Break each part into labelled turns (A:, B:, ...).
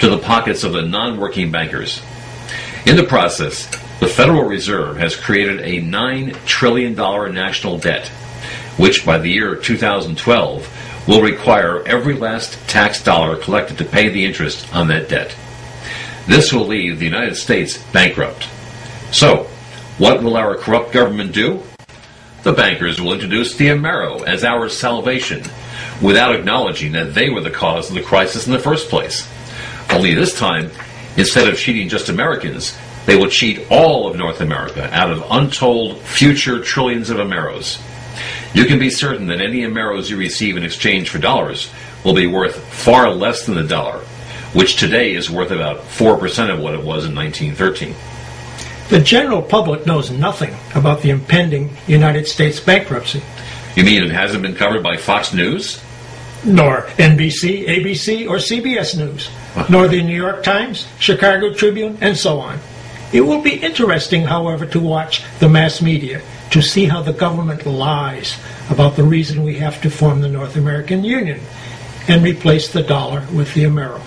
A: to the pockets of the non-working bankers. In the process, the Federal Reserve has created a $9 trillion national debt, which by the year 2012 will require every last tax dollar collected to pay the interest on that debt. This will leave the United States bankrupt. So, what will our corrupt government do? The bankers will introduce the Amero as our salvation, without acknowledging that they were the cause of the crisis in the first place. Only this time, instead of cheating just Americans, they will cheat all of North America out of untold future trillions of Ameros. You can be certain that any Ameros you receive in exchange for dollars will be worth far less than the dollar, which today is worth about 4% of what it was in 1913.
B: The general public knows nothing about the impending United States bankruptcy.
A: You mean it hasn't been covered by Fox News?
B: Nor NBC, ABC, or CBS News, nor the New York Times, Chicago Tribune, and so on. It will be interesting, however, to watch the mass media to see how the government lies about the reason we have to form the North American Union and replace the dollar with the Amero.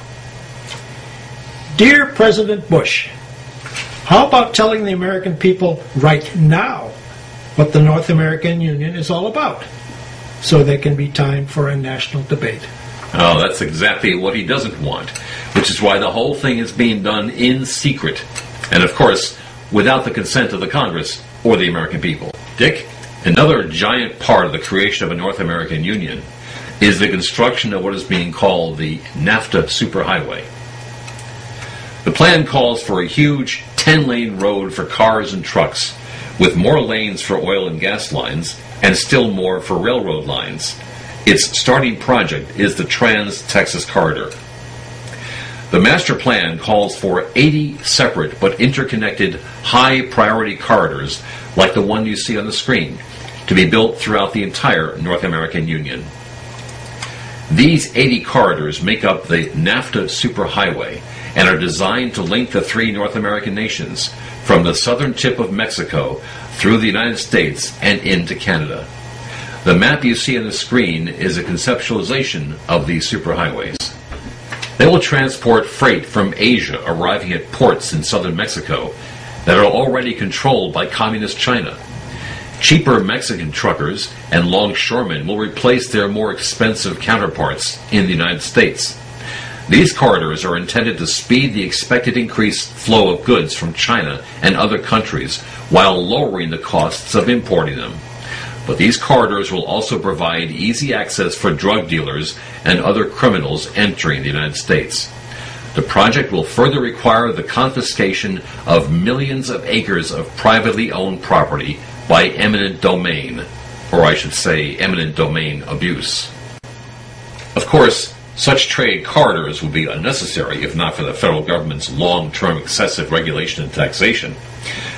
B: Dear President Bush, how about telling the American people right now what the North American Union is all about, so there can be time for a national debate?
A: Oh, that's exactly what he doesn't want, which is why the whole thing is being done in secret. And of course, without the consent of the Congress or the American people. Dick, another giant part of the creation of a North American Union is the construction of what is being called the NAFTA Superhighway. The plan calls for a huge 10-lane road for cars and trucks, with more lanes for oil and gas lines, and still more for railroad lines. Its starting project is the Trans-Texas Corridor. The master plan calls for 80 separate but interconnected high-priority corridors like the one you see on the screen, to be built throughout the entire North American Union. These 80 corridors make up the NAFTA Superhighway and are designed to link the three North American nations from the southern tip of Mexico through the United States and into Canada. The map you see on the screen is a conceptualization of these superhighways. They will transport freight from Asia arriving at ports in southern Mexico that are already controlled by communist China. Cheaper Mexican truckers and longshoremen will replace their more expensive counterparts in the United States. These corridors are intended to speed the expected increased flow of goods from China and other countries while lowering the costs of importing them. But these corridors will also provide easy access for drug dealers and other criminals entering the United States. The project will further require the confiscation of millions of acres of privately owned property by eminent domain, or I should say eminent domain abuse. Of course, such trade corridors would be unnecessary if not for the federal government's long-term excessive regulation and taxation,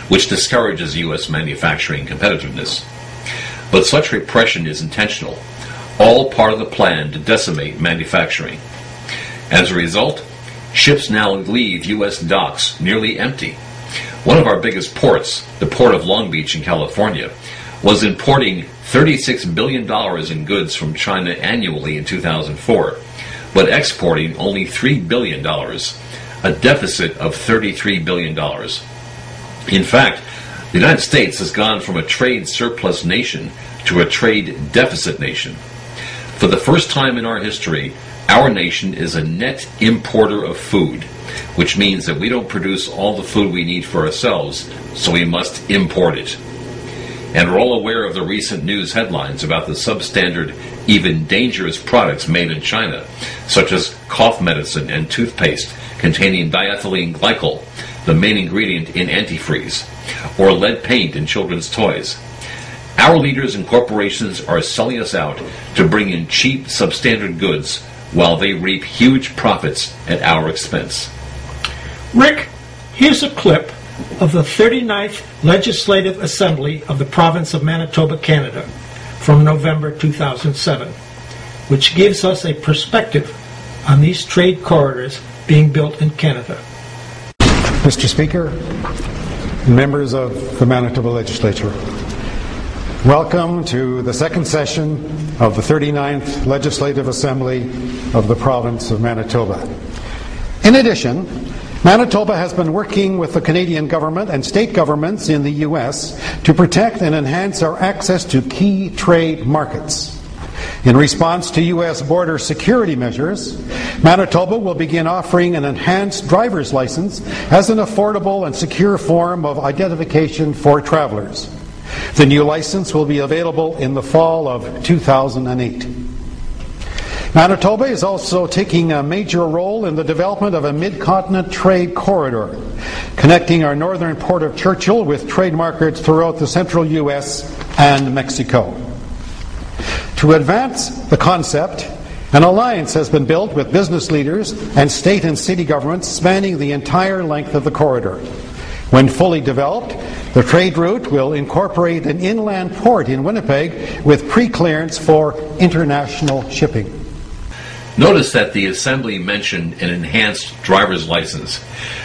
A: which discourages U.S. manufacturing competitiveness. But such repression is intentional, all part of the plan to decimate manufacturing. As a result, ships now leave U.S. docks nearly empty. One of our biggest ports, the Port of Long Beach in California, was importing $36 billion in goods from China annually in 2004, but exporting only $3 billion, a deficit of $33 billion. In fact, the United States has gone from a trade surplus nation to a trade deficit nation. For the first time in our history, our nation is a net importer of food, which means that we don't produce all the food we need for ourselves, so we must import it. And we're all aware of the recent news headlines about the substandard, even dangerous products made in China, such as cough medicine and toothpaste containing diethylene glycol, the main ingredient in antifreeze, or lead paint in children's toys. Our leaders and corporations are selling us out to bring in cheap, substandard goods while they reap huge profits at our expense.
B: Rick, here's a clip of the 39th Legislative Assembly of the Province of Manitoba, Canada, from November 2007, which gives us a perspective on these trade corridors being built in Canada.
C: Mr. Speaker, members of the Manitoba Legislature, welcome to the second session of the 39th Legislative Assembly of the Province of Manitoba. In addition, Manitoba has been working with the Canadian government and state governments in the U.S. to protect and enhance our access to key trade markets. In response to U.S. border security measures, Manitoba will begin offering an enhanced driver's license as an affordable and secure form of identification for travelers. The new license will be available in the fall of 2008. Manitoba is also taking a major role in the development of a mid-continent trade corridor, connecting our northern port of Churchill with trade markets throughout the central U.S. and Mexico. To advance the concept, an alliance has been built with business leaders and state and city governments spanning the entire length of the corridor. When fully developed, the trade route will incorporate an inland port in Winnipeg with pre-clearance for international shipping.
A: Notice that the Assembly mentioned an enhanced driver's license,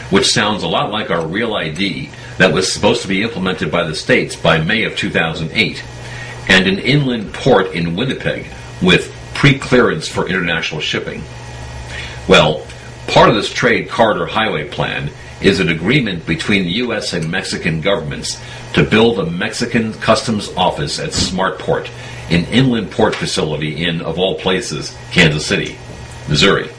A: which sounds a lot like our Real ID that was supposed to be implemented by the states by May of 2008, and an inland port in Winnipeg with pre-clearance for international shipping. Well, part of this trade corridor highway plan is an agreement between the U.S. and Mexican governments to build a Mexican customs office at Smartport, an inland port facility in, of all places, Kansas City, Missouri.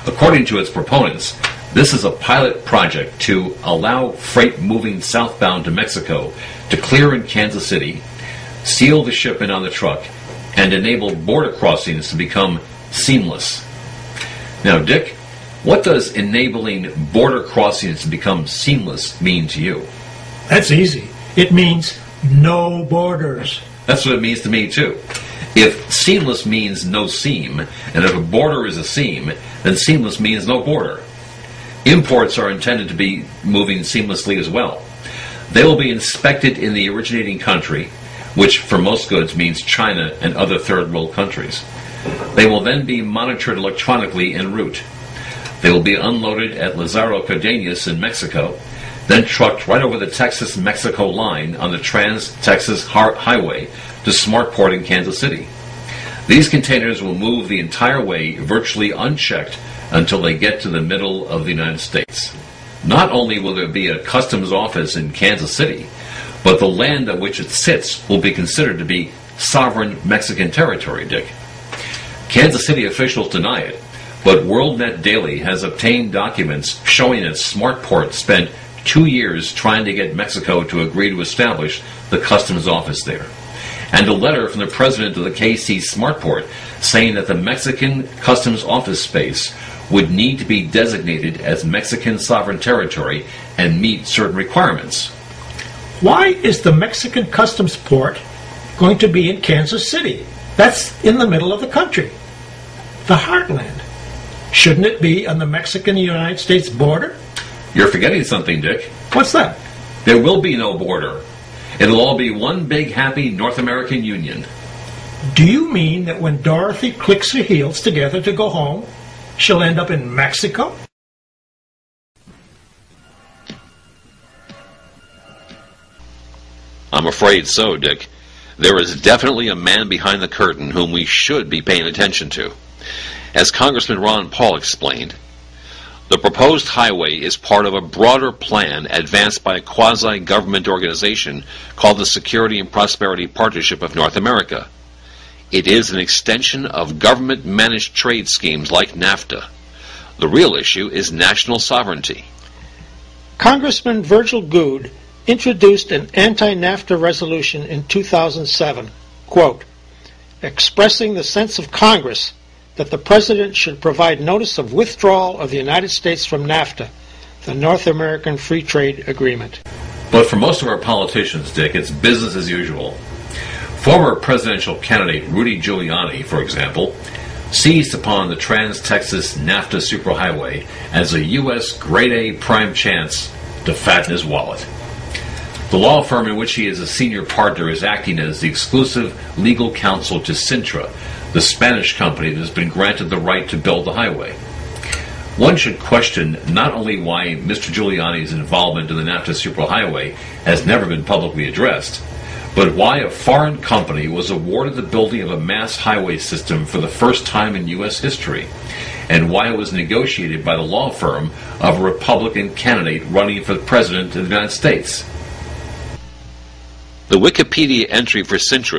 A: According to its proponents, this is a pilot project to allow freight moving southbound to Mexico to clear in Kansas City, seal the shipment on the truck, and enable border crossings to become seamless. Now, Dick, what does enabling border crossings to become seamless mean to you?
B: That's easy. It means no borders.
A: That's what it means to me, too. If seamless means no seam, and if a border is a seam, then seamless means no border. Imports are intended to be moving seamlessly as well. They will be inspected in the originating country, which for most goods means China and other third world countries. They will then be monitored electronically en route. They will be unloaded at Lazaro Cardenas in Mexico, then trucked right over the Texas-Mexico line on the Trans-Texas Highway to Smartport in Kansas City. These containers will move the entire way virtually unchecked until they get to the middle of the United States. Not only will there be a customs office in Kansas City, but the land on which it sits will be considered to be sovereign Mexican territory, Dick. Kansas City officials deny it, but WorldNet Daily has obtained documents showing that Smartport spent 2 years trying to get Mexico to agree to establish the customs office there. And a letter from the president of the KC Smartport saying that the Mexican customs office space would need to be designated as Mexican sovereign territory and meet certain requirements.
B: Why is the Mexican customs port going to be in Kansas City? That's in the middle of the country, the heartland. Shouldn't it be on the Mexican-United States border?
A: You're forgetting something, Dick.
B: What's that?
A: There will be no border. It'll all be one big happy North American Union.
B: Do you mean that when Dorothy clicks her heels together to go home, she'll end up in Mexico?
D: I'm afraid so, Dick. There is definitely a man behind the curtain whom we should be paying attention to. As Congressman Ron Paul explained, the proposed highway is part of a broader plan advanced by a quasi-government organization called the Security and Prosperity Partnership of North America. It is an extension of government-managed trade schemes like NAFTA. The real issue is national sovereignty.
B: Congressman Virgil Goode introduced an anti-NAFTA resolution in 2007, quote, expressing the sense of Congress that the President should provide notice of withdrawal of the United States from NAFTA, the North American Free Trade Agreement.
A: But for most of our politicians, Dick, it's business as usual. Former presidential candidate Rudy Giuliani, for example, seized upon the Trans-Texas NAFTA Superhighway as a U.S. Grade A prime chance to fatten his wallet. The law firm in which he is a senior partner is acting as the exclusive legal counsel to Sintra, the Spanish company that has been granted the right to build the highway. One should question not only why Mr. Giuliani's involvement in the NAFTA Superhighway has never been publicly addressed, but why a foreign company was awarded the building of a mass highway system for the first time in U.S. history, and why it was negotiated by the law firm of a Republican candidate running for the President of the United States.
D: The Wikipedia entry for Sintra